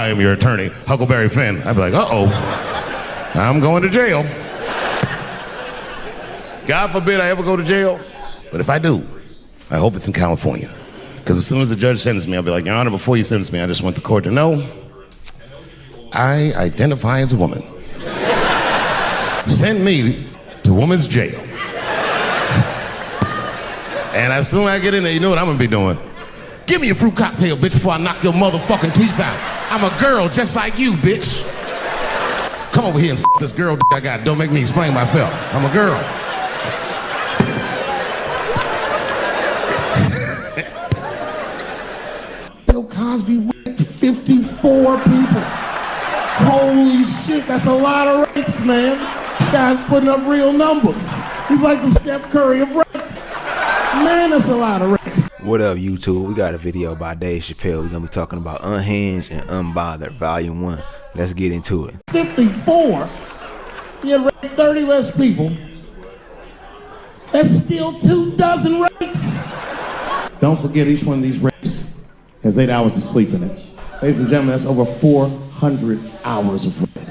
I am your attorney, Huckleberry Finn. I'd be like, uh-oh, I'm going to jail. God forbid I ever go to jail, but if I do, I hope it's in California. Because as soon as the judge sentences me, I'll be like, Your Honor, before you sentence me, I just want the court to know I identify as a woman. Send me to woman's jail. And as soon as I get in there, you know what I'm gonna be doing? Give me a fruit cocktail, bitch, before I knock your motherfucking teeth out. I'm a girl just like you, bitch. Come over here and this girl I got. Don't make me explain myself. I'm a girl. Bill Cosby raped 54 people. Holy shit, that's a lot of rapes, man. This guy's putting up real numbers. He's like the Steph Curry of rape. Man, that's a lot of rapes. What up, YouTube? We got a video by Dave Chappelle. We're gonna be talking about Unhinged and Unbothered, Volume 1. Let's get into it. 54? He had raped 30 less people. That's still 24 rapes. Don't forget, each one of these rapes has 8 hours of sleep in it. Ladies and gentlemen, that's over 400 hours of rape.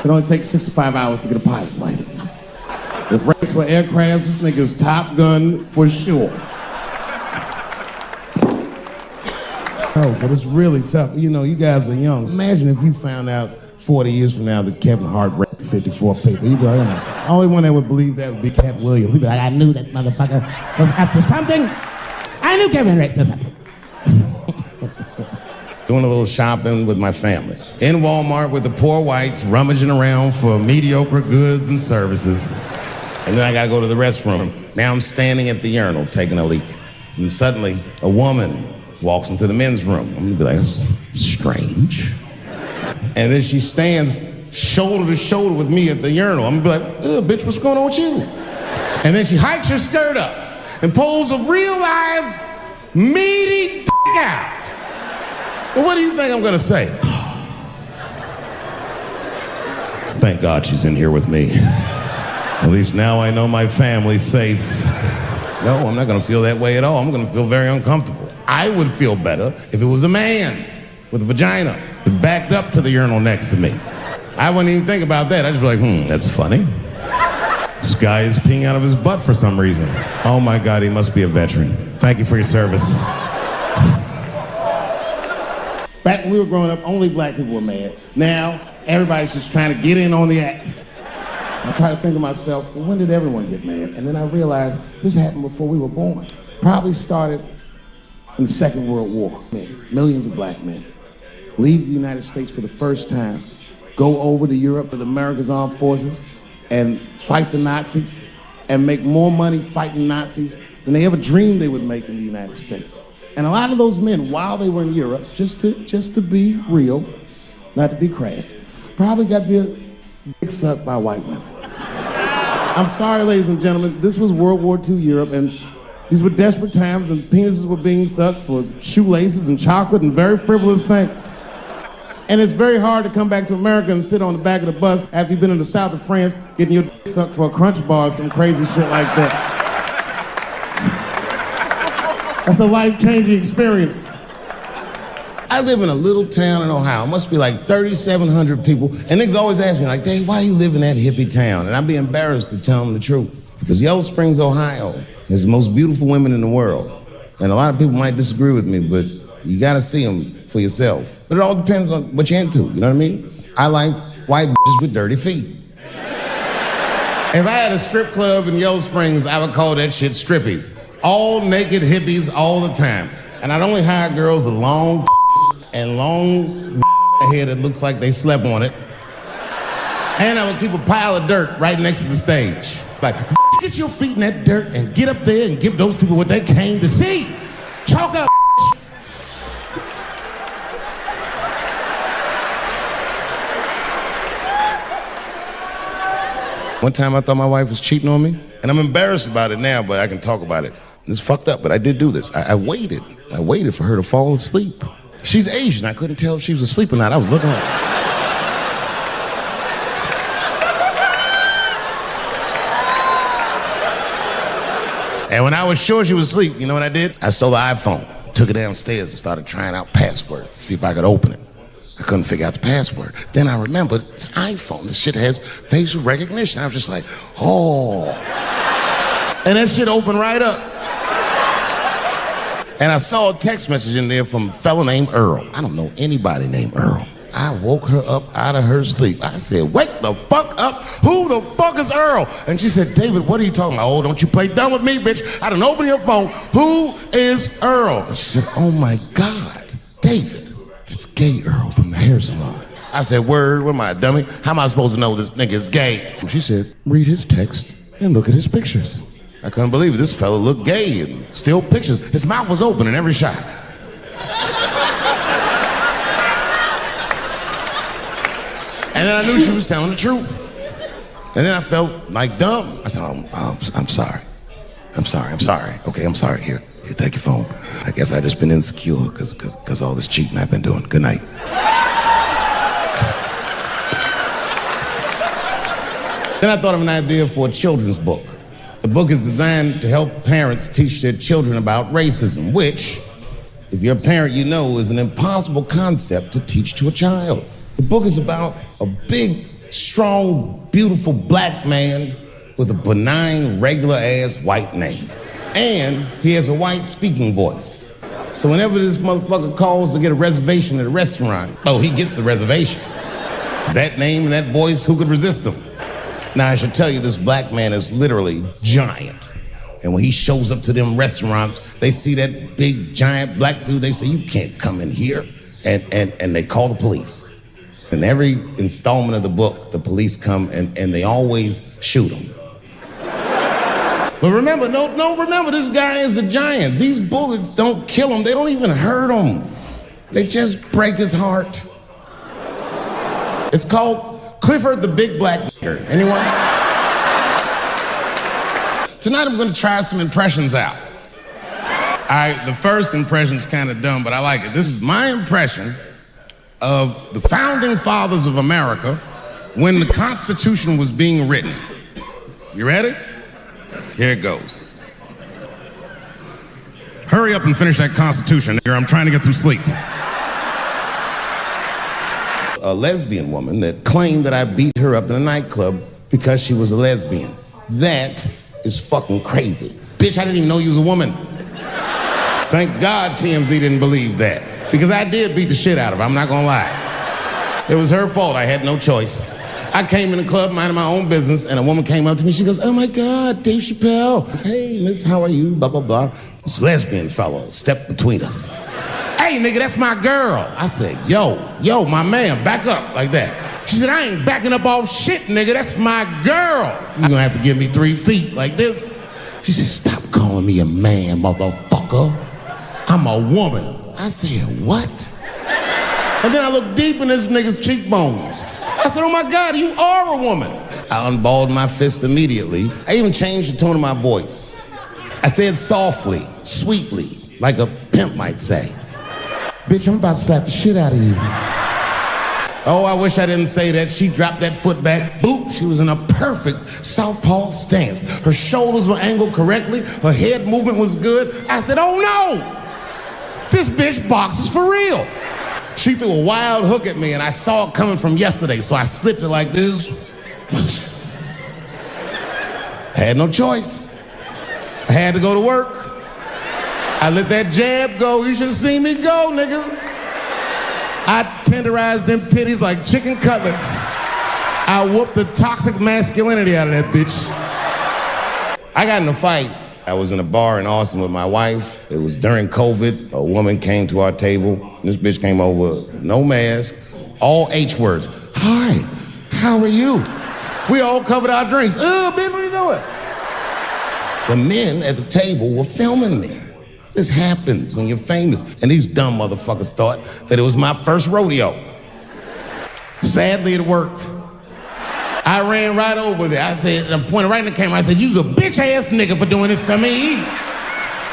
It only takes 65 hours to get a pilot's license. If rapes were aircrafts, this nigga's Top Gun for sure. Oh, but it's really tough. You know, you guys are young. Imagine if you found out 40 years from now that Kevin Hart raped 54 people. You'd be like, the only one that would believe that would be Cat Williams. He'd be like, I knew that motherfucker was up to something. I knew Kevin raped something. Doing a little shopping with my family. In Walmart with the poor whites rummaging around for mediocre goods and services. And then I gotta go to the restroom. Now I'm standing at the urinal taking a leak. And suddenly, a woman walks into the men's room. I'm gonna be like, that's strange. And then she stands shoulder to shoulder with me at the urinal. I'm gonna be like, bitch, what's going on with you? And then she hikes her skirt up and pulls a real live, meaty dick out. Well, what do you think I'm gonna say? Thank God she's in here with me. At least now I know my family's safe. No, I'm not gonna feel that way at all. I'm gonna feel very uncomfortable. I would feel better if it was a man with a vagina that backed up to the urinal next to me. I wouldn't even think about that. I'd just be like, that's funny. This guy is peeing out of his butt for some reason. Oh my God, he must be a veteran. Thank you for your service. Back when we were growing up, only black people were mad. Now, everybody's just trying to get in on the act. I try to think to myself, well, when did everyone get mad? And then I realized this happened before we were born. Probably started in the Second World War. Millions of black men leave the United States for the first time, go over to Europe with America's armed forces and fight the Nazis and make more money fighting Nazis than they ever dreamed they would make in the United States. And a lot of those men, while they were in Europe, just to be real, not to be crass, probably got their dick sucked by white women. I'm sorry, ladies and gentlemen, this was World War II Europe, and these were desperate times, and penises were being sucked for shoelaces and chocolate and very frivolous things. And it's very hard to come back to America and sit on the back of the bus after you've been in the south of France getting your dick sucked for a Crunch bar or some crazy shit like that. That's a life-changing experience. I live in a little town in Ohio. It must be like 3,700 people. And niggas always ask me, like, Dave, why you live in that hippie town? And I'd be embarrassed to tell them the truth. Because Yellow Springs, Ohio has the most beautiful women in the world. And a lot of people might disagree with me, but you gotta see them for yourself. But it all depends on what you're into, you know what I mean? I like white bitches with dirty feet. If I had a strip club in Yellow Springs, I would call that shit strippies. All naked hippies all the time. And I'd only hire girls with long and long hair that looks like they slept on it. And I would keep a pile of dirt right next to the stage. Like, get your feet in that dirt and get up there and give those people what they came to see. Chalk up. One time I thought my wife was cheating on me, and I'm embarrassed about it now, but I can talk about it. It's fucked up, but I did do this. I waited for her to fall asleep. She's Asian. I couldn't tell if she was asleep or not. I was looking at her. And when I was sure she was asleep, you know what I did? I stole the iPhone, took it downstairs and started trying out passwords to see if I could open it. I couldn't figure out the password. Then I remembered it's iPhone. This shit has facial recognition. I was just like, oh. And that shit opened right up. And I saw a text message in there from a fella named Earl. I don't know anybody named Earl. I woke her up out of her sleep. I said, wake the fuck up. Who the fuck is Earl? And she said, David, what are you talking about? Oh, don't you play dumb with me, bitch. I done opened your phone. Who is Earl? And she said, oh my God, David, that's gay Earl from the hair salon. I said, word, what am I, a dummy? How am I supposed to know this nigga is gay? And she said, read his text and look at his pictures. I couldn't believe it. This fella looked gay and still pictures. His mouth was open in every shot. And then I knew she was telling the truth. And then I felt like dumb. I said, I'm sorry. I'm sorry. Okay, I'm sorry. Here, take your phone. I guess I just been insecure because all this cheating I've been doing. Good night. Then I thought of an idea for a children's book. The book is designed to help parents teach their children about racism, which, if you're a parent, you know is an impossible concept to teach to a child. The book is about a big, strong, beautiful black man with a benign, regular-ass white name. And he has a white speaking voice. So whenever this motherfucker calls to get a reservation at a restaurant, oh, he gets the reservation. That name and that voice, who could resist him? Now, I should tell you, this black man is literally giant. And when he shows up to them restaurants, they see that big, giant black dude, they say, you can't come in here. And they call the police. In every installment of the book, the police come and they always shoot him. But remember, remember, this guy is a giant. These bullets don't kill him. They don't even hurt him. They just break his heart. It's called Clifford the Big Black Nigger. Anyone? Tonight I'm going to try some impressions out. All right, the first impression's kind of dumb, but I like it. This is my impression of the founding fathers of America when the Constitution was being written. You ready? Here it goes. Hurry up and finish that Constitution, nigger. I'm trying to get some sleep. A lesbian woman that claimed that I beat her up in a nightclub because she was a lesbian. That is fucking crazy. Bitch, I didn't even know you was a woman. Thank God TMZ didn't believe that. Because I did beat the shit out of her, I'm not gonna lie. It was her fault, I had no choice. I came in the club minding my own business and a woman came up to me, she goes, oh my God, Dave Chappelle. I said, hey, miss, how are you, blah, blah, blah. This lesbian fellow stepped between us. Hey, nigga, that's my girl. I said, yo, my man, back up like that. She said, I ain't backing up off shit, nigga, that's my girl. You're gonna have to give me 3 feet like this. She said, stop calling me a man, motherfucker. I'm a woman. I said, what? And then I looked deep in this nigga's cheekbones. I said, oh my God, you are a woman. I unballed my fist immediately. I even changed the tone of my voice. I said softly, sweetly, like a pimp might say, bitch, I'm about to slap the shit out of you. Oh, I wish I didn't say that. She dropped that foot back. Boop, she was in a perfect southpaw stance. Her shoulders were angled correctly. Her head movement was good. I said, oh no! This bitch boxes for real. She threw a wild hook at me and I saw it coming from yesterday, so I slipped it like this. I had no choice. I had to go to work. I let that jab go. You should have seen me go, nigga. I tenderized them titties like chicken cutlets. I whooped the toxic masculinity out of that bitch. I got in a fight. I was in a bar in Austin with my wife. It was during COVID. A woman came to our table. This bitch came over, no mask, all H words. Hi, how are you? We all covered our drinks. Oh, bitch, what are you doing? The men at the table were filming me. This happens when you're famous. And these dumb motherfuckers thought that it was my first rodeo. Sadly, it worked. I ran right over there. I said, I pointed right in the camera. I said, you's a bitch ass nigga for doing this to me.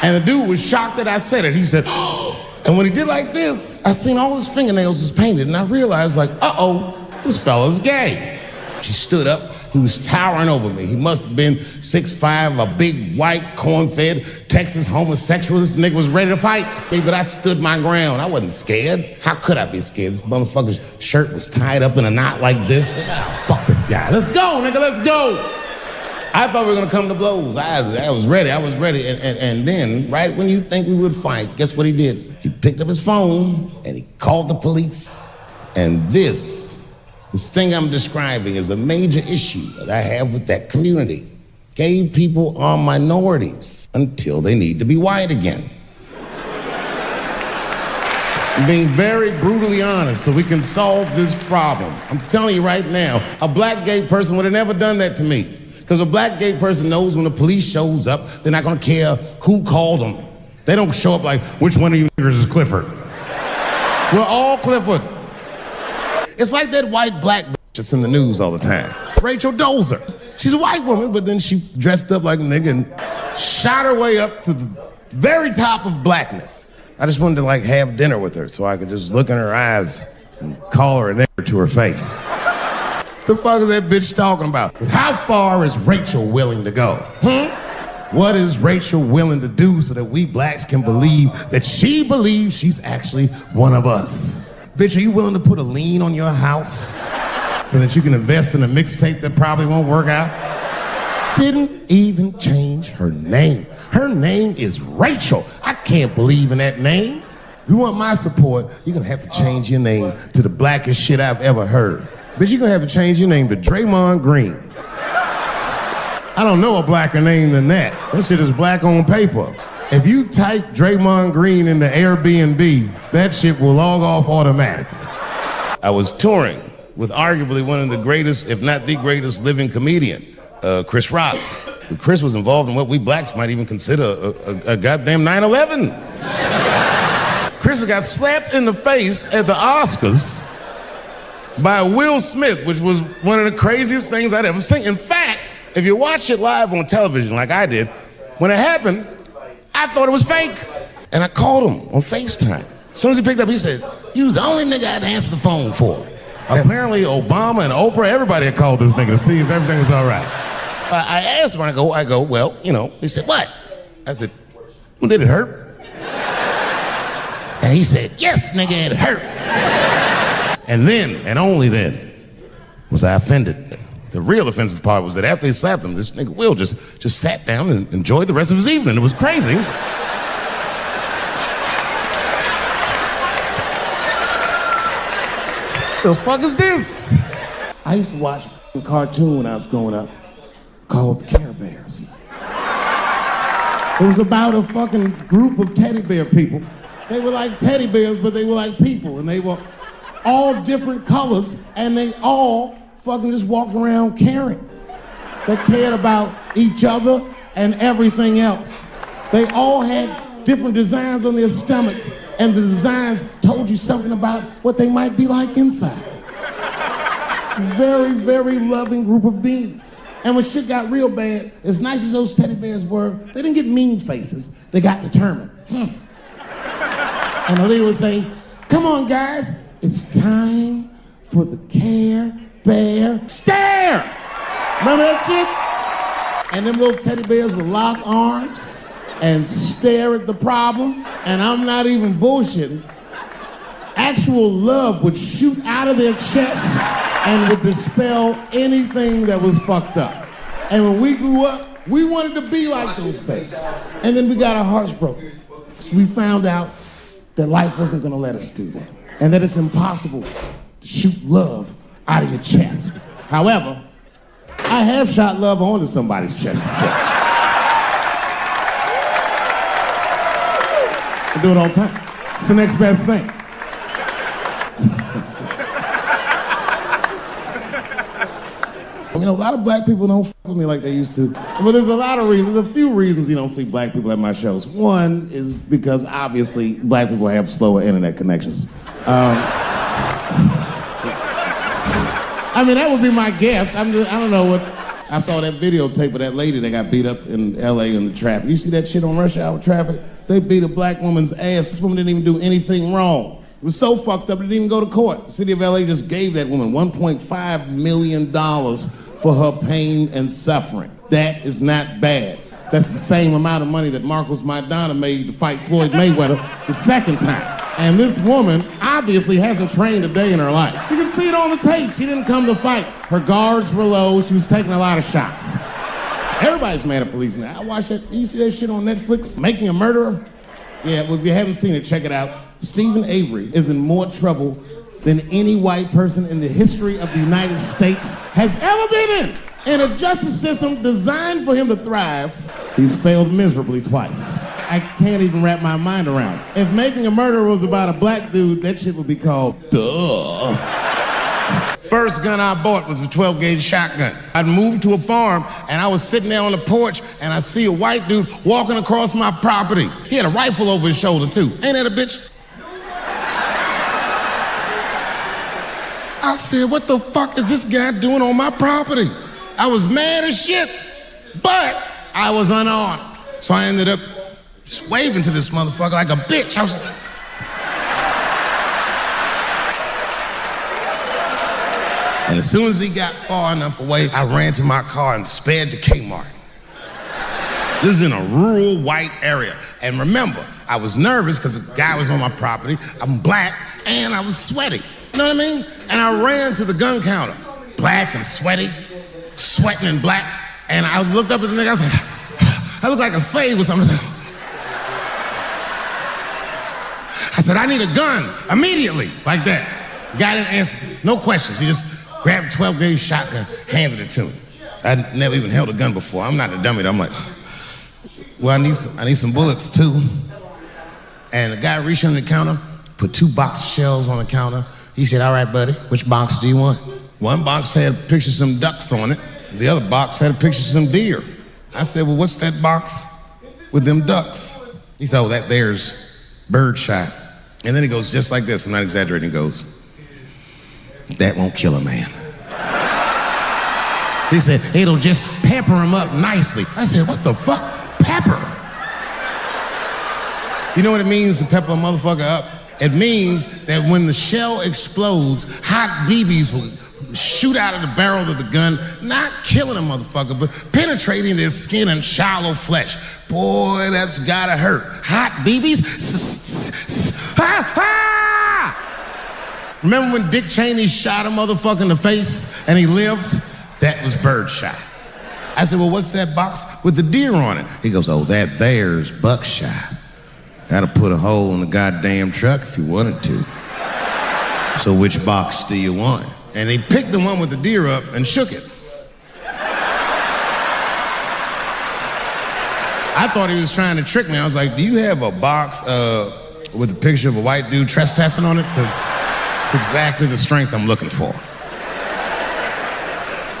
And the dude was shocked that I said it. He said, oh. And when he did like this, I seen all his fingernails was painted. And I realized like, uh-oh, this fella's gay. She stood up. He was towering over me. He must have been 6'5", a big, white, corn-fed, Texas homosexual. This nigga was ready to fight me, but I stood my ground. I wasn't scared. How could I be scared? This motherfucker's shirt was tied up in a knot like this. Fuck this guy. Let's go, nigga, let's go. I thought we were gonna come to blows. I was ready. And then, right when you think we would fight, guess what he did? He picked up his phone and he called the police. And this thing I'm describing is a major issue that I have with that community. Gay people are minorities until they need to be white again. I'm being very brutally honest so we can solve this problem. I'm telling you right now, a black gay person would have never done that to me. Because a black gay person knows when the police shows up, they're not gonna care who called them. They don't show up like, which one of you niggers is Clifford? We're all Clifford. It's like that white black bitch that's in the news all the time. Rachel Dolezal. She's a white woman, but then she dressed up like a nigga and shot her way up to the very top of blackness. I just wanted to like have dinner with her so I could just look in her eyes and call her a nigger to her face. The fuck is that bitch talking about? How far is Rachel willing to go? What is Rachel willing to do so that we blacks can believe that she believes she's actually one of us? Bitch, are you willing to put a lien on your house so that you can invest in a mixtape that probably won't work out? Didn't even change her name. Her name is Rachel. I can't believe in that name. If you want my support, you're gonna have to change your name to the blackest shit I've ever heard. Bitch, you're gonna have to change your name to Draymond Green. I don't know a blacker name than that. That shit is black on paper. If you type Draymond Green into Airbnb, that shit will log off automatically. I was touring with arguably one of the greatest, if not the greatest living comedian, Chris Rock. Chris was involved in what we blacks might even consider a goddamn 9/11. Chris got slapped in the face at the Oscars by Will Smith, which was one of the craziest things I'd ever seen. In fact, if you watch it live on television like I did, when it happened, I thought it was fake. And I called him on FaceTime. As soon as he picked up, he said, "You was the only nigga I'd answer the phone for." Apparently Obama and Oprah, everybody had called this nigga to see if everything was all right. I asked him, I go, well, you know, he said, "What?" I said, "Well, did it hurt?" And he said, "Yes, nigga, it hurt." And then, and only then, was I offended. The real offensive part was that after he slapped him, this nigga Will just sat down and enjoyed the rest of his evening. It was crazy. It was... The fuck is this? I used to watch a cartoon when I was growing up called the Care Bears. It was about a fucking group of teddy bear people. They were like teddy bears, but they were like people, and they were all different colors, and they all fucking just walked around caring. They cared about each other and everything else. They all had different designs on their stomachs, and the designs told you something about what they might be like inside. Very, very loving group of beings. And when shit got real bad, as nice as those teddy bears were, they didn't get mean faces, they got determined. And the leader would say, "Come on guys, it's time for the Care Bear Stare." Remember that shit? And them little teddy bears would lock arms and stare at the problem. And I'm not even bullshitting. Actual love would shoot out of their chest and would dispel anything that was fucked up. And when we grew up, we wanted to be like those bears. And then we got our hearts broken. So we found out that life wasn't gonna let us do that. And that it's impossible to shoot love out of your chest. However, I have shot love onto somebody's chest before. I do it all the time. It's the next best thing. You know, a lot of black people don't fuck with me like they used to. But there's a lot of reasons, there's a few reasons you don't see black people at my shows. One is because obviously black people have slower internet connections. I mean, that would be my guess. I don't know what. I saw that videotape of that lady that got beat up in LA in the traffic. You see that shit on rush hour traffic? They beat a black woman's ass. This woman didn't even do anything wrong. It was so fucked up, it didn't even go to court. The city of LA just gave that woman $1.5 million for her pain and suffering. That is not bad. That's the same amount of money that Marcos Maidana made to fight Floyd Mayweather the second time. And this woman obviously hasn't trained a day in her life. You can see it on the tape. She didn't come to fight. Her guards were low. She was taking a lot of shots. Everybody's mad at police now. I watched that. You see that shit on Netflix? Making a Murderer? Yeah, well, if you haven't seen it, check it out. Stephen Avery is in more trouble than any white person in the history of the United States has ever been in. In a justice system designed for him to thrive, he's failed miserably twice. I can't even wrap my mind around it. If Making a Murderer was about a black dude, that shit would be called Duh. First gun I bought was a 12-gauge shotgun. I'd moved to a farm, and I was sitting there on the porch, and I see a white dude walking across my property. He had a rifle over his shoulder, too. Ain't that a bitch? I said, what the fuck is this guy doing on my property? I was mad as shit, but I was unarmed. So I ended up just waving to this motherfucker like a bitch. I was just like... And as soon as he got far enough away, I ran to my car and sped to Kmart. This is in a rural white area. And remember, I was nervous because the guy was on my property, I'm black, and I was sweaty. You know what I mean? And I ran to the gun counter, black and sweaty, sweating and black, and I looked up at the nigga, I was like, I look like a slave or something. I said, I need a gun, immediately, like that. The guy didn't answer, no questions. He just grabbed a 12-gauge shotgun, handed it to me. I'd never even held a gun before. I'm not a dummy. I'm like, well, I need some bullets too. And the guy reached under the counter, put 2 box shells on the counter. He said, all right, buddy, which box do you want? One box had a picture of some ducks on it. The other box had a picture of some deer. I said, well, what's that box with them ducks? He said, oh, that there's birdshot. And then he goes just like this, I'm not exaggerating, he goes, that won't kill a man. He said, it'll just pepper him up nicely. I said, what the fuck? Pepper? You know what it means to pepper a motherfucker up? It means that when the shell explodes, hot BBs will shoot out of the barrel of the gun, not killing a motherfucker, but penetrating their skin and shallow flesh. Boy, that's gotta hurt. Hot BBs? Ha ha! Remember when Dick Cheney shot a motherfucker in the face and he lived? That was birdshot. I said, well, what's that box with the deer on it? He goes, oh, that there's buckshot. That'll put a hole in the goddamn truck if you wanted to. So which box do you want? And he picked the one with the deer up and shook it. I thought he was trying to trick me. I was like, do you have a box with a picture of a white dude trespassing on it? Because it's exactly the strength I'm looking for.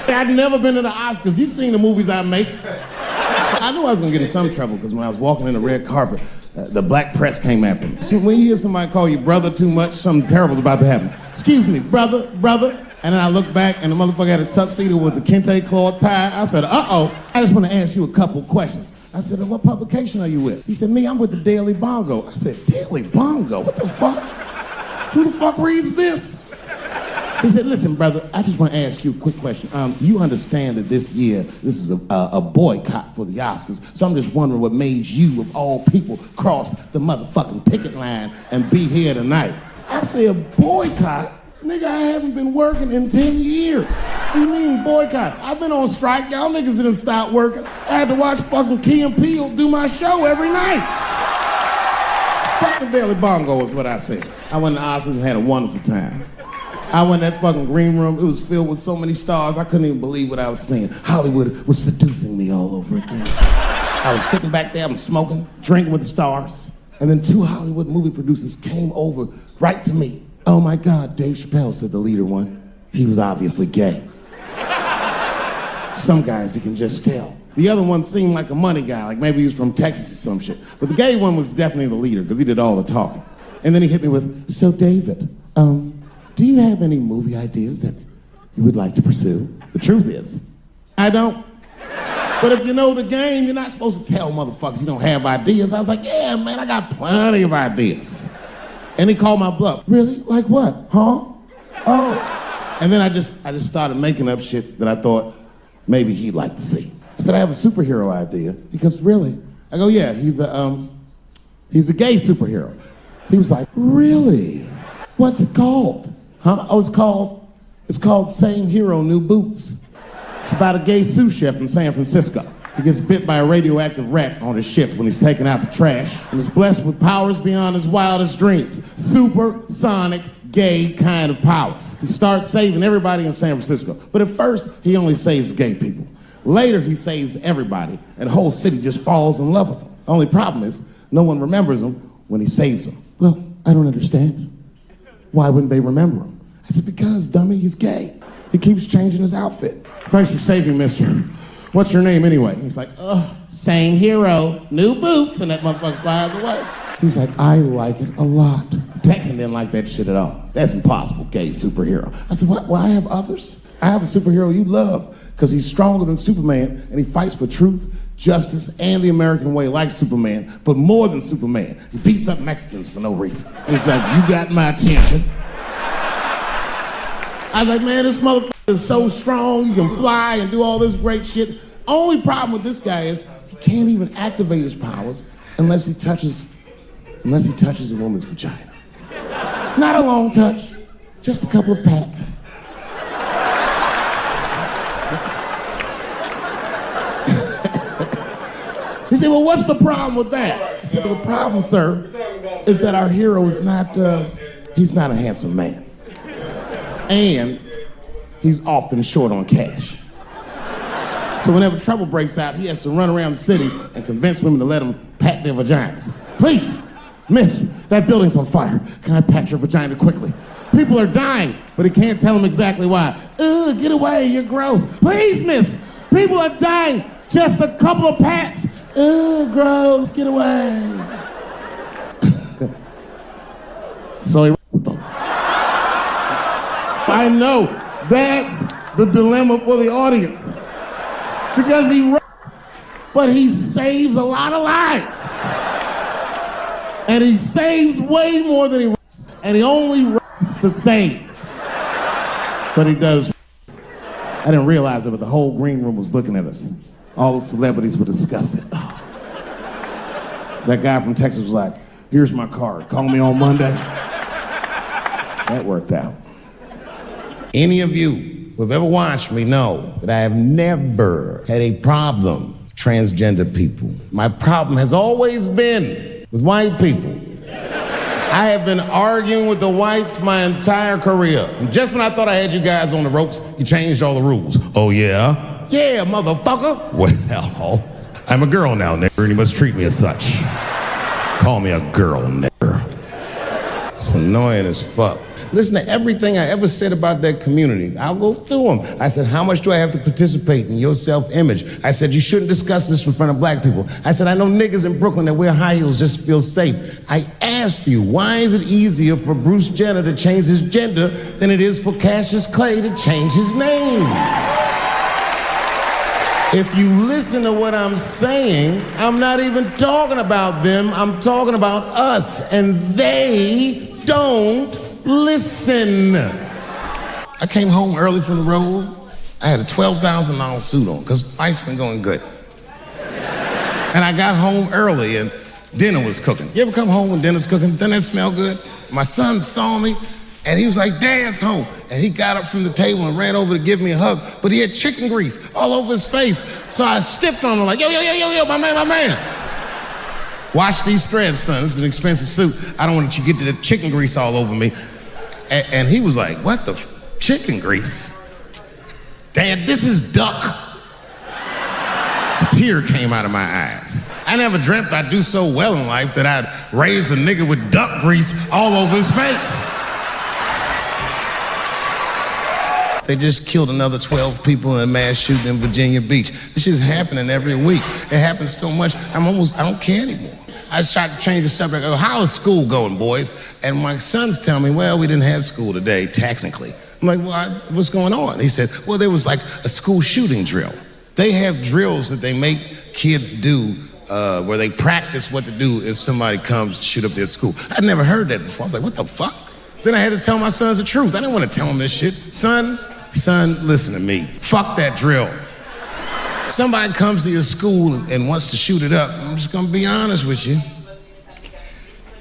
I'd never been to the Oscars. You've seen the movies I make. I knew I was gonna get in some trouble because when I was walking in the red carpet, the black press came after me. See, when you hear somebody call you brother too much, something terrible's about to happen. Excuse me, brother. And then I looked back and the motherfucker had a tuxedo with the kente cloth tie. I said, uh-oh, I just want to ask you a couple questions. I said, what publication are you with? He said, me, I'm with the Daily Bongo. I said, Daily Bongo? What the fuck? Who the fuck reads this? He said, listen, brother, I just want to ask you a quick question. You understand that this year, this is a boycott for the Oscars, so I'm just wondering what made you, of all people, cross the motherfucking picket line and be here tonight. I said, boycott? Nigga, I haven't been working in 10 years. What do you mean boycott? I've been on strike. Y'all niggas didn't stop working. I had to watch fucking Key and Peele do my show every night. Fuck the Daily Bongo is what I said. I went to Oscars and had a wonderful time. I went in that fucking green room. It was filled with so many stars, I couldn't even believe what I was seeing. Hollywood was seducing me all over again. I was sitting back there, I'm smoking, drinking with the stars. And then 2 Hollywood movie producers came over right to me. Oh my God, Dave Chappelle, said the leader one. He was obviously gay. Some guys you can just tell. The other one seemed like a money guy, like maybe he was from Texas or some shit. But the gay one was definitely the leader, because he did all the talking. And then he hit me with, so David, do you have any movie ideas that you would like to pursue? The truth is, I don't. But if you know the game, you're not supposed to tell motherfuckers you don't have ideas. I was like, yeah, man, I got plenty of ideas. And he called my bluff. Really? Like what? Huh? Oh. And then I just started making up shit that I thought maybe he'd like to see. I said, I have a superhero idea. He goes, really? I go, yeah, he's a gay superhero. He was like, really? What's it called? Huh? Oh, it's called Same Hero, New Boots. It's about a gay sous chef in San Francisco. He gets bit by a radioactive rat on his shift when he's taking out the trash and is blessed with powers beyond his wildest dreams. Supersonic, gay kind of powers. He starts saving everybody in San Francisco. But at first, he only saves gay people. Later, he saves everybody, and the whole city just falls in love with him. The only problem is, no one remembers him when he saves them. Well, I don't understand. Why wouldn't they remember him? I said, because, dummy, he's gay. He keeps changing his outfit. Thanks for saving, mister. What's your name anyway? And he's like, same hero, new boots, and that motherfucker flies away. He was like, I like it a lot. Texan didn't like that shit at all. That's impossible, gay superhero. I said, what? Well, I have others. I have a superhero you love, because he's stronger than Superman, and he fights for truth, justice, and the American way like Superman, but more than Superman. He beats up Mexicans for no reason. And he's like, you got my attention. I was like, man, this motherfucker is so strong, you can fly and do all this great shit. Only problem with this guy is he can't even activate his powers unless he touches a woman's vagina. Not a long touch, just a couple of pats. He said, well, what's the problem with that? I said, well, the problem, sir, is that our hero is not, he's not a handsome man. And he's often short on cash. So whenever trouble breaks out, he has to run around the city and convince women to let him pat their vaginas. Please, miss, that building's on fire. Can I pat your vagina quickly? People are dying, but he can't tell them exactly why. Ugh, get away, you're gross. Please, miss, people are dying. Just a couple of pats. Ugh, gross, get away. So he them. I know, that's the dilemma for the audience. Because but he saves a lot of lives. And he saves way more than he and he only to save. But he does. I didn't realize it, but the whole green room was looking at us. All the celebrities were disgusted. That guy from Texas was like, here's my card, call me on Monday. That worked out. Any of you who have ever watched me know that I have never had a problem with transgender people. My problem has always been with white people. I have been arguing with the whites my entire career. And just when I thought I had you guys on the ropes, you changed all the rules. Oh yeah? Yeah, motherfucker. Well, I'm a girl now, nigger, and you must treat me as such. Call me a girl, nigger. It's annoying as fuck. Listen to everything I ever said about that community. I'll go through them. I said, how much do I have to participate in your self-image? I said, you shouldn't discuss this in front of black people. I said, I know niggas in Brooklyn that wear high heels just to feel safe. I asked you, why is it easier for Bruce Jenner to change his gender than it is for Cassius Clay to change his name? If you listen to what I'm saying, I'm not even talking about them, I'm talking about us, and they don't listen. I came home early from the road. I had a $12,000 suit on, because life's been going good. And I got home early, and dinner was cooking. You ever come home when dinner's cooking? Doesn't that smell good? My son saw me, and he was like, Dad's home. And he got up from the table and ran over to give me a hug, but he had chicken grease all over his face. So I stiffed on him like, yo, my man. Wash these threads, son, this is an expensive suit. I don't want you to get the chicken grease all over me. And he was like, what the chicken grease? Dad, this is duck. A tear came out of my eyes. I never dreamt I'd do so well in life that I'd raise a nigga with duck grease all over his face. They just killed another 12 people in a mass shooting in Virginia Beach. This shit's happening every week. It happens so much, I don't care anymore. I tried to change the subject. I go, how is school going, boys? And my sons tell me, well, we didn't have school today, technically. I'm like, well, what's going on? He said, well, there was like a school shooting drill. They have drills that they make kids do where they practice what to do if somebody comes to shoot up their school. I'd never heard that before. I was like, what the fuck? Then I had to tell my sons the truth. I didn't want to tell them this shit. Son, listen to me. Fuck that drill. If somebody comes to your school and wants to shoot it up, I'm just gonna be honest with you.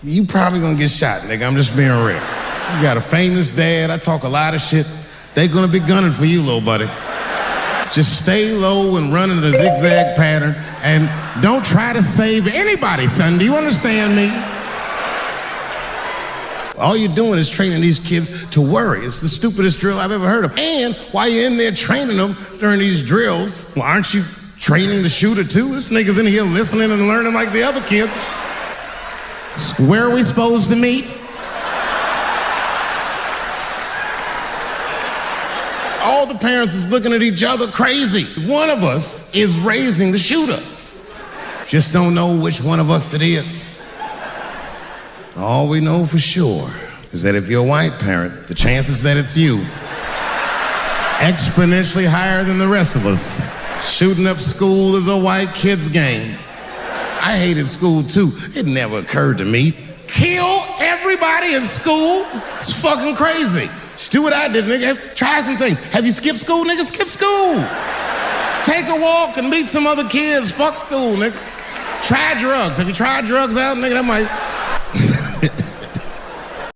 You probably gonna get shot, nigga. I'm just being real. You got a famous dad. I talk a lot of shit. They gonna be gunning for you, little buddy. Just stay low and run in a zigzag pattern and don't try to save anybody, son. Do you understand me? All you're doing is training these kids to worry. It's the stupidest drill I've ever heard of. And while you're in there training them during these drills, well, aren't you training the shooter too? This nigga's in here listening and learning like the other kids. Where are we supposed to meet? All the parents is looking at each other crazy. One of us is raising the shooter. Just don't know which one of us it is. All we know for sure is that if you're a white parent, the chances that it's you exponentially higher than the rest of us. Shooting up school is a white kid's game. I hated school too. It never occurred to me. Kill everybody in school? It's fucking crazy. Just do what I did, nigga. Try some things. Have you skipped school, nigga? Skip school. Take a walk and meet some other kids. Fuck school, nigga. Try drugs. Have you tried drugs out, nigga? That might